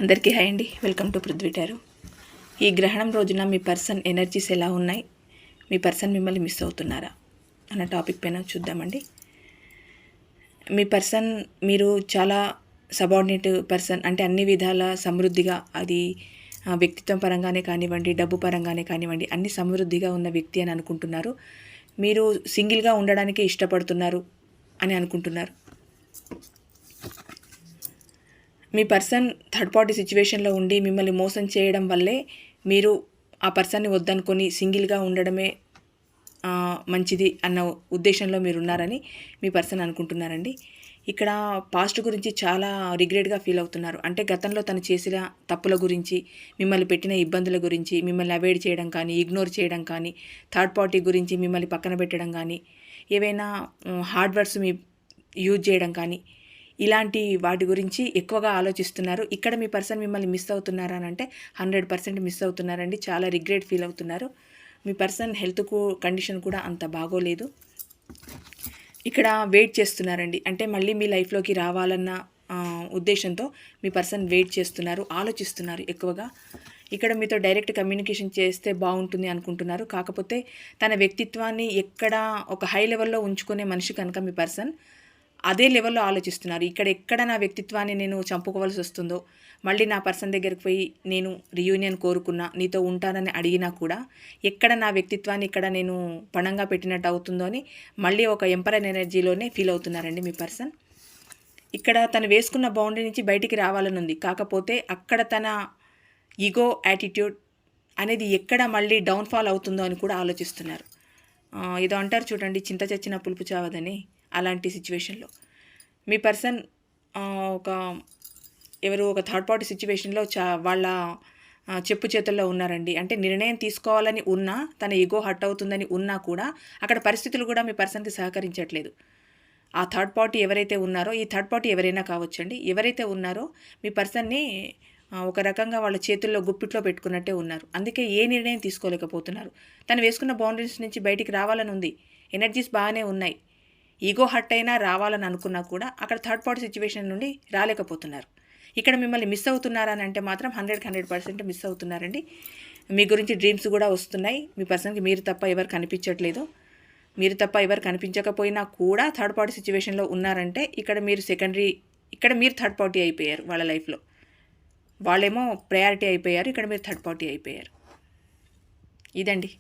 అందరికీ హాయ్ అండి, welcome to Prithvi tarot. ఈ గ్రహణం రోజున మీ పర్సన్ ఎనర్జీస్ ఎలా ఉన్నాయి, మీ పర్సన్ మిమ్మల్ని మిస్ అవుతున్నారా అన్న టాపిక్ పైన చూద్దామండి. మీ పర్సన్ మీరు చాలా సబార్డినేట్ పర్సన్, అంటే అన్ని విధాల సమృద్ధిగా, అది వ్యక్తిత్వం పరంగానే కానివ్వండి, డబ్బు పరంగానే కానివ్వండి, అన్ని సమృద్ధిగా ఉన్న వ్యక్తి అని అనుకుంటున్నారు. మీరు సింగిల్గా ఉండడానికి ఇష్టపడుతున్నారు అని అనుకుంటున్నారు. మీ పర్సన్ థర్డ్ పార్టీ సిచ్యువేషన్లో ఉండి మిమ్మల్ని మోసం చేయడం వల్లే మీరు ఆ పర్సన్ని వద్దనుకొని సింగిల్గా ఉండడమే మంచిది అన్న ఉద్దేశంలో మీరు ఉన్నారని మీ పర్సన్ అనుకుంటున్నారండి. ఇక్కడ పాస్ట్ గురించి చాలా రిగ్రెట్గా ఫీల్ అవుతున్నారు. అంటే గతంలో తను చేసిన తప్పుల గురించి, మిమ్మల్ని పెట్టిన ఇబ్బందుల గురించి, మిమ్మల్ని అవాయిడ్ చేయడం కానీ, ఇగ్నోర్ చేయడం కానీ, థర్డ్ పార్టీ గురించి మిమ్మల్ని పక్కన పెట్టడం కానీ, ఏవైనా హార్డ్ వర్డ్స్ మీ యూజ్ చేయడం కానీ, ఇలాంటి వాటి గురించి ఎక్కువగా ఆలోచిస్తున్నారు. ఇక్కడ మీ పర్సన్ మిమ్మల్ని మిస్ అవుతున్నారా అని అంటే 100% మిస్ అవుతున్నారండి. చాలా రిగ్రెట్ ఫీల్ అవుతున్నారు. మీ పర్సన్ హెల్త్కు కండిషన్ కూడా అంత బాగోలేదు. ఇక్కడ వెయిట్ చేస్తున్నారండి. అంటే మళ్ళీ మీ లైఫ్లోకి రావాలన్న ఉద్దేశంతో మీ పర్సన్ వెయిట్ చేస్తున్నారు, ఆలోచిస్తున్నారు ఎక్కువగా. ఇక్కడ మీతో డైరెక్ట్ కమ్యూనికేషన్ చేస్తే బాగుంటుంది అనుకుంటున్నారు. కాకపోతే తన వ్యక్తిత్వాన్ని ఎక్కడ ఒక హై లెవెల్లో ఉంచుకునే మనిషి కనుక మీ పర్సన్ అదే లెవెల్లో ఆలోచిస్తున్నారు. ఎక్కడ నా వ్యక్తిత్వాన్ని నేను చంపుకోవాల్సి వస్తుందో, మళ్ళీ నా పర్సన్ దగ్గరికి పోయి నేను రియూనియన్ కోరుకున్నా, నీతో ఉంటానని అడిగినా కూడా ఎక్కడ నా వ్యక్తిత్వాన్ని ఇక్కడ నేను పణంగా పెట్టినట్టు అవుతుందో అని మళ్ళీ ఒక ఎంపరర్ ఎనర్జీలోనే ఫీల్ అవుతున్నారండి మీ పర్సన్. ఇక్కడ తను వేసుకున్న బౌండరీ నుంచి బయటికి రావాలని ఉంది. కాకపోతే అక్కడ తన ఈగో యాటిట్యూడ్ అనేది ఎక్కడ మళ్ళీ డౌన్ఫాల్ అవుతుందో అని కూడా ఆలోచిస్తున్నారు. ఏదో అంటారు చూడండి, చింత చచ్చిన పులుపు చావదని. అలాంటి సిచ్యువేషన్లో మీ పర్సన్ ఒక థర్డ్ పార్టీ సిచ్యువేషన్లో వాళ్ళ చెప్పు చేతుల్లో ఉన్నారండి. అంటే నిర్ణయం తీసుకోవాలని ఉన్నా, తన ఈగో హర్ట్ అవుతుందని ఉన్నా కూడా అక్కడ పరిస్థితులు కూడా మీ పర్సన్కి సహకరించట్లేదు. ఆ థర్డ్ పార్టీ ఎవరైతే ఉన్నారో, ఈ థర్డ్ పార్టీ ఎవరైనా కావచ్చండి, ఎవరైతే ఉన్నారో మీ పర్సన్ని ఒక రకంగా వాళ్ళ చేతుల్లో గుప్పిట్లో పెట్టుకున్నట్టే ఉన్నారు. అందుకే ఏ నిర్ణయం తీసుకోలేకపోతున్నారు. తను వేసుకున్న బౌండరీస్ నుంచి బయటికి రావాలని ఉంది, ఎనర్జీస్ బాగానే ఉన్నాయి. ఈగో హర్ట్ అయినా రావాలని అనుకున్నా కూడా అక్కడ థర్డ్ పార్టీ సిచ్యువేషన్ నుండి రాలేకపోతున్నారు. ఇక్కడ మిమ్మల్ని మిస్ అవుతున్నారా అని అంటే మాత్రం 100% మిస్ అవుతున్నారండి. మీ గురించి డ్రీమ్స్ కూడా వస్తున్నాయి. మీ పర్సన్కి మీరు తప్ప ఎవరు కనిపించట్లేదు. మీరు తప్ప ఎవరు కనిపించకపోయినా కూడా థర్డ్ పార్టీ సిచ్యువేషన్లో ఉన్నారంటే ఇక్కడ మీరు థర్డ్ పార్టీ అయిపోయారు వాళ్ళ లైఫ్లో. వాళ్ళేమో ప్రయారిటీ అయిపోయారు, ఇక్కడ మీరు థర్డ్ పార్టీ అయిపోయారు. ఇదండి.